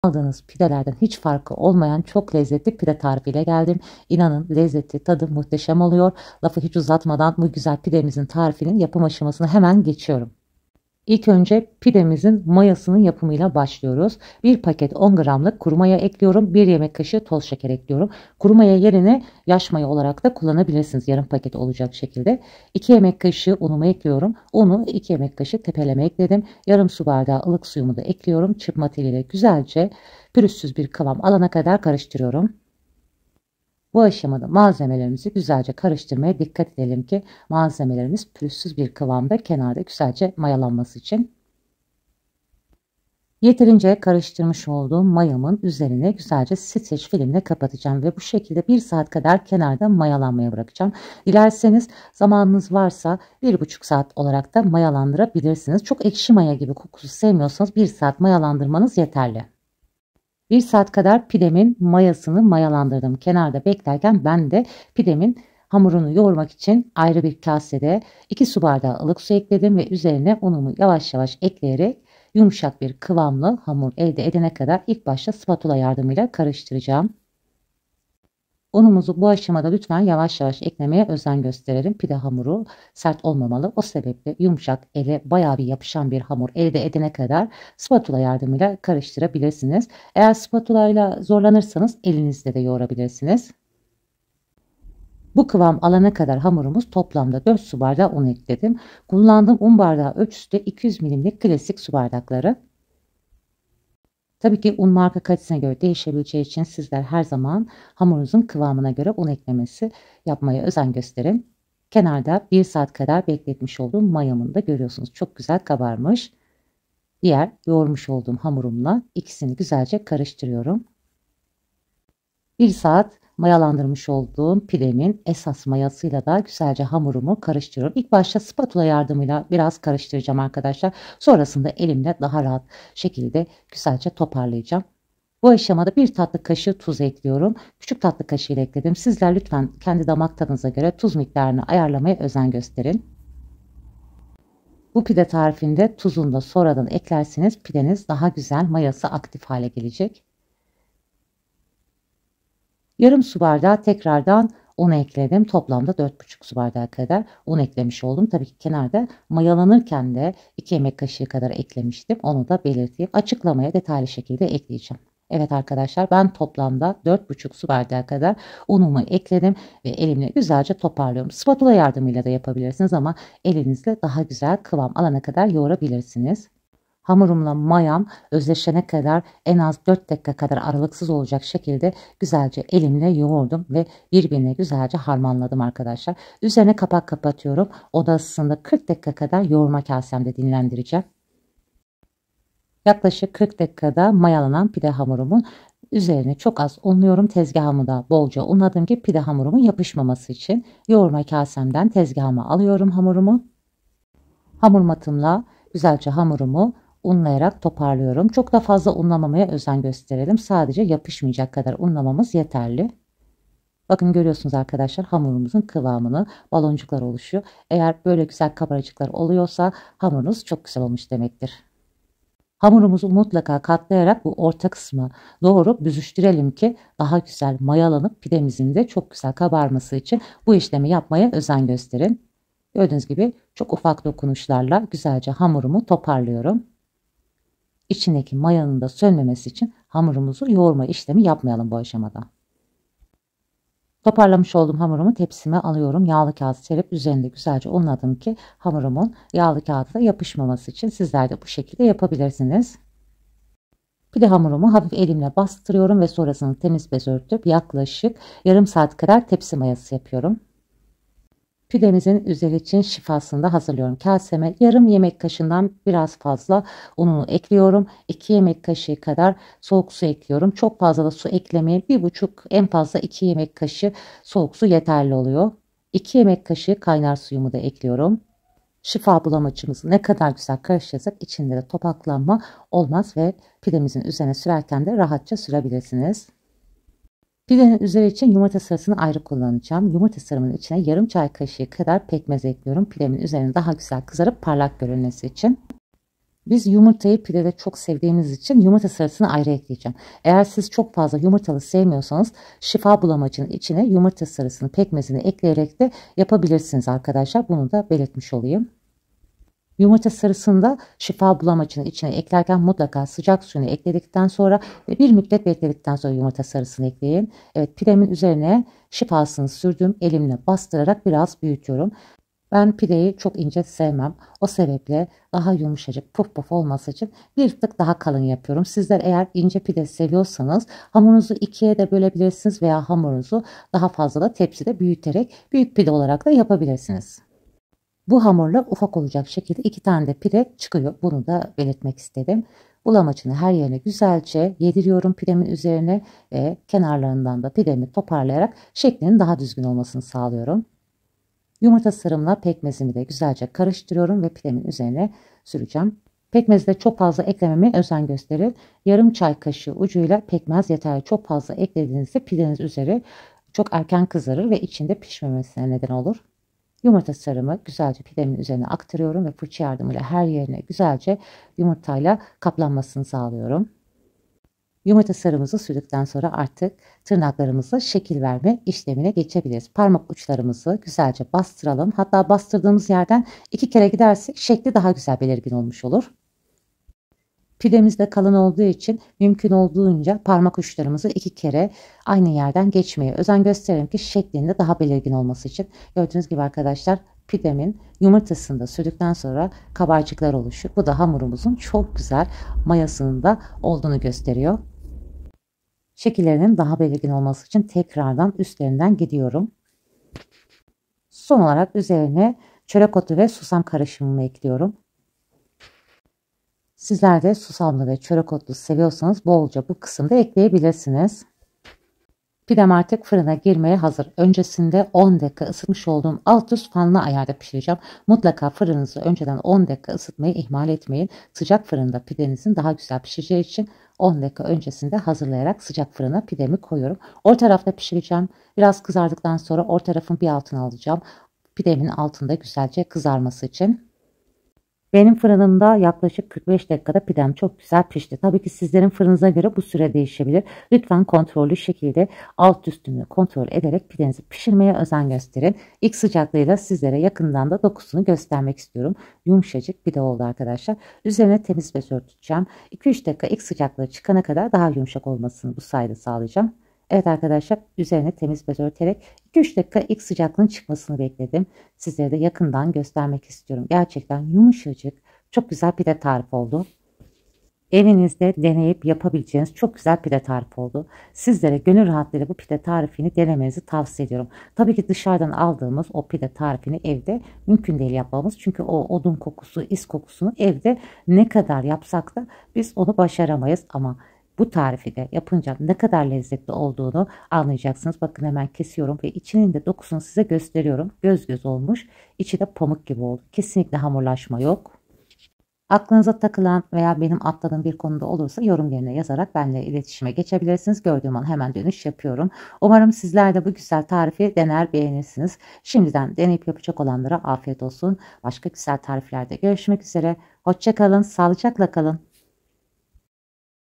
aldığınız pidelerden hiç farkı olmayan çok lezzetli pide tarifiyle geldim. İnanın lezzeti, tadı muhteşem oluyor. Lafı hiç uzatmadan bu güzel pidemizin tarifinin yapım aşamasına hemen geçiyorum. İlk önce pidemizin mayasının yapımıyla başlıyoruz. Bir paket 10 gramlık kuru maya ekliyorum. 1 yemek kaşığı toz şeker ekliyorum. Kuru maya yerine yaş maya olarak da kullanabilirsiniz. Yarım paket olacak şekilde. 2 yemek kaşığı unumu ekliyorum. Unu 2 yemek kaşığı tepeleme ekledim. Yarım su bardağı ılık suyumu da ekliyorum. Çırpma teliyle güzelce pürüzsüz bir kıvam alana kadar karıştırıyorum. Bu aşamada malzemelerimizi güzelce karıştırmaya dikkat edelim ki malzemelerimiz pürüzsüz bir kıvamda kenarda güzelce mayalanması için. Yeterince karıştırmış olduğum mayamın üzerine güzelce streç filmle kapatacağım ve bu şekilde 1 saat kadar kenarda mayalanmaya bırakacağım. Dilerseniz zamanınız varsa 1,5 saat olarak da mayalandırabilirsiniz. Çok ekşi maya gibi kokusu sevmiyorsanız 1 saat mayalandırmanız yeterli. 1 saat kadar pidemin mayasını mayalandırdım. Kenarda beklerken ben de pidemin hamurunu yoğurmak için ayrı bir kasede 2 su bardağı ılık su ekledim ve üzerine unumu yavaş yavaş ekleyerek yumuşak bir kıvamlı hamur elde edene kadar ilk başta spatula yardımıyla karıştıracağım. Unumuzu bu aşamada lütfen yavaş yavaş eklemeye özen gösterelim. Pide hamuru sert olmamalı. O sebeple yumuşak, ele bayağı bir yapışan bir hamur elde edene kadar spatula yardımıyla karıştırabilirsiniz. Eğer spatula ile zorlanırsanız elinizle de yoğurabilirsiniz. Bu kıvam alana kadar hamurumuz toplamda 4 su bardağı un ekledim. Kullandığım un bardağı ölçüsü de 200 milimlik klasik su bardakları. Tabii ki un marka kalitesine göre değişebileceği için sizler her zaman hamurunuzun kıvamına göre un eklemesi yapmaya özen gösterin. Kenarda 1 saat kadar bekletmiş olduğum mayamını da görüyorsunuz. Çok güzel kabarmış. Diğer yoğurmuş olduğum hamurumla ikisini güzelce karıştırıyorum. 1 saat mayalandırmış olduğum pidemin esas mayasıyla da güzelce hamurumu karıştırıyorum. İlk başta spatula yardımıyla biraz karıştıracağım arkadaşlar. Sonrasında elimle daha rahat şekilde güzelce toparlayacağım. Bu aşamada 1 tatlı kaşığı tuz ekliyorum. Küçük tatlı kaşığı ile ekledim. Sizler lütfen kendi damak tadınıza göre tuz miktarını ayarlamaya özen gösterin. Bu pide tarifinde tuzunu da sonradan eklerseniz pideniz daha güzel mayası aktif hale gelecek. Yarım su bardağı tekrardan un ekledim. Toplamda 4,5 su bardağı kadar un eklemiş oldum. Tabii ki kenarda mayalanırken de 2 yemek kaşığı kadar eklemiştim. Onu da belirteyim. Açıklamaya detaylı şekilde ekleyeceğim. Evet arkadaşlar, ben toplamda 4,5 su bardağı kadar unumu ekledim ve elimle güzelce toparlıyorum. Spatula yardımıyla da yapabilirsiniz ama elinizle daha güzel kıvam alana kadar yoğurabilirsiniz. Hamurumla mayam özleşene kadar en az 4 dakika kadar aralıksız olacak şekilde güzelce elimle yoğurdum ve birbirine güzelce harmanladım arkadaşlar. Üzerine kapak kapatıyorum. Oda ısısında 40 dakika kadar yoğurma kasemde dinlendireceğim. Yaklaşık 40 dakikada mayalanan pide hamurumun üzerine çok az unluyorum. Tezgahımı da bolca unladım ki pide hamurumun yapışmaması için. Yoğurma kasemden tezgahıma alıyorum hamurumu. Hamur matımla güzelce hamurumu unlayarak toparlıyorum. Çok da fazla unlamamaya özen gösterelim. Sadece yapışmayacak kadar unlamamız yeterli. Bakın görüyorsunuz arkadaşlar, hamurumuzun kıvamını, baloncuklar oluşuyor. Eğer böyle güzel kabarcıklar oluyorsa hamurunuz çok güzel olmuş demektir. Hamurumuzu mutlaka katlayarak bu orta kısmı doğru büzüştürelim ki daha güzel mayalanıp pidemizin de çok güzel kabarması için bu işlemi yapmaya özen gösterin. Gördüğünüz gibi çok ufak dokunuşlarla güzelce hamurumu toparlıyorum. İçindeki mayanın da sönmemesi için hamurumuzu yoğurma işlemi yapmayalım bu aşamada. Toparlamış olduğum hamurumu tepsime alıyorum. Yağlı kağıt serip üzerinde güzelce unladım ki hamurumun yağlı kağıda yapışmaması için sizler de bu şekilde yapabilirsiniz. Pide hamurumu hafif elimle bastırıyorum ve sonrasında temiz bez örtüp yaklaşık yarım saat kadar tepsi mayası yapıyorum. Pidemizin üzeri için şifasını da hazırlıyorum. Kaseme yarım yemek kaşığından biraz fazla ununu ekliyorum. 2 yemek kaşığı kadar soğuk su ekliyorum. Çok fazla da su eklemeyin. 1,5 en fazla 2 yemek kaşığı soğuk su yeterli oluyor. 2 yemek kaşığı kaynar suyumu da ekliyorum. Şifa bulamacımızı ne kadar güzel karıştırırsak içinde de topaklanma olmaz ve pidemizin üzerine sürerken de rahatça sürebilirsiniz. Pidenin üzeri için yumurta sarısını ayrı kullanacağım. Yumurta sarımın içine yarım çay kaşığı kadar pekmez ekliyorum. Pidemin üzerine daha güzel kızarıp parlak görünmesi için. Biz yumurtayı pidede çok sevdiğimiz için yumurta sarısını ayrı ekleyeceğim. Eğer siz çok fazla yumurtalı sevmiyorsanız şifa bulamacının içine yumurta sarısını, pekmezini ekleyerek de yapabilirsiniz arkadaşlar. Bunu da belirtmiş olayım. Yumurta sarısını da şifa bulamacının içine eklerken mutlaka sıcak suyunu ekledikten sonra ve bir müddet bekledikten sonra yumurta sarısını ekleyin. Evet, pidemin üzerine şifasını sürdüm. Elimle bastırarak biraz büyütüyorum. Ben pideyi çok ince sevmem. O sebeple daha yumuşacık, puf puf olması için bir tık daha kalın yapıyorum. Sizler eğer ince pide seviyorsanız hamurunuzu ikiye de bölebilirsiniz veya hamurunuzu daha fazla da tepside büyüterek büyük pide olarak da yapabilirsiniz. Bu hamurla ufak olacak şekilde 2 tane de pide çıkıyor. Bunu da belirtmek istedim. Bulamacını her yerine güzelce yediriyorum pidemin üzerine ve kenarlarından da pidemi toparlayarak şeklinin daha düzgün olmasını sağlıyorum. Yumurta sarımla pekmezimi de güzelce karıştırıyorum ve pidemin üzerine süreceğim. Pekmezi de çok fazla eklememe özen gösterin. Yarım çay kaşığı ucuyla pekmez yeterli. Çok fazla eklediğinizde pideniz üzeri çok erken kızarır ve içinde pişmemesine neden olur. Yumurta sarımı güzelce pidemin üzerine aktarıyorum ve fırça yardımıyla her yerine güzelce yumurtayla kaplanmasını sağlıyorum. Yumurta sarımızı sürdükten sonra artık tırnaklarımızla şekil verme işlemine geçebiliriz. Parmak uçlarımızı güzelce bastıralım. Hatta bastırdığımız yerden 2 kere gidersek şekli daha güzel belirgin olmuş olur. Pidemiz de kalın olduğu için mümkün olduğunca parmak uçlarımızı 2 kere aynı yerden geçmeye özen gösterelim ki şeklinde daha belirgin olması için. Gördüğünüz gibi arkadaşlar pidemin yumurtasını da sürdükten sonra kabarcıklar oluşuyor. Bu da hamurumuzun çok güzel mayasının da olduğunu gösteriyor. Şekillerinin daha belirgin olması için tekrardan üstlerinden gidiyorum. Son olarak üzerine çörek otu ve susam karışımımı ekliyorum. Sizler de susamlı ve çörek otlu seviyorsanız bolca bu kısımda ekleyebilirsiniz. Pidem artık fırına girmeye hazır. Öncesinde 10 dakika ısıtmış olduğum alt üst fanlı ayarda pişireceğim. Mutlaka fırınınızı önceden 10 dakika ısıtmayı ihmal etmeyin. Sıcak fırında pidenizin daha güzel pişeceği için 10 dakika öncesinde hazırlayarak sıcak fırına pidemi koyuyorum. Orta tarafta pişireceğim. Biraz kızardıktan sonra orta tarafın bir altına alacağım. Pidemin altında güzelce kızarması için. Benim fırınımda yaklaşık 45 dakikada pidem çok güzel pişti. Tabii ki sizlerin fırınıza göre bu süre değişebilir. Lütfen kontrollü şekilde alt üstünü kontrol ederek pidenizi pişirmeye özen gösterin. İlk sıcaklığıyla sizlere yakından da dokusunu göstermek istiyorum. Yumuşacık pide oldu arkadaşlar. Üzerine temiz bez örteceğim. 2-3 dakika ilk sıcaklığı çıkana kadar daha yumuşak olmasını bu sayede sağlayacağım. Evet arkadaşlar, üzerine temiz bez örterek 2-3 dakika ilk sıcaklığın çıkmasını bekledim. Sizlere de yakından göstermek istiyorum. Gerçekten yumuşacık, çok güzel pide tarifi oldu. Evinizde deneyip yapabileceğiniz çok güzel pide tarifi oldu. Sizlere gönül rahatlığıyla bu pide tarifini denemenizi tavsiye ediyorum. Tabii ki dışarıdan aldığımız o pide tarifini evde mümkün değil yapmamız. Çünkü o odun kokusu, is kokusunu evde ne kadar yapsak da biz onu başaramayız. Ama bu tarifi de yapınca ne kadar lezzetli olduğunu anlayacaksınız. Bakın hemen kesiyorum ve içinin de dokusunu size gösteriyorum. Göz göz olmuş. İçi de pamuk gibi oldu. Kesinlikle hamurlaşma yok. Aklınıza takılan veya benim atladığım bir konuda olursa yorum yerine yazarak benimle iletişime geçebilirsiniz. Gördüğüm an hemen dönüş yapıyorum. Umarım sizler de bu güzel tarifi dener beğenirsiniz. Şimdiden deneyip yapacak olanlara afiyet olsun. Başka güzel tariflerde görüşmek üzere. Hoşça kalın, sağlıcakla kalın.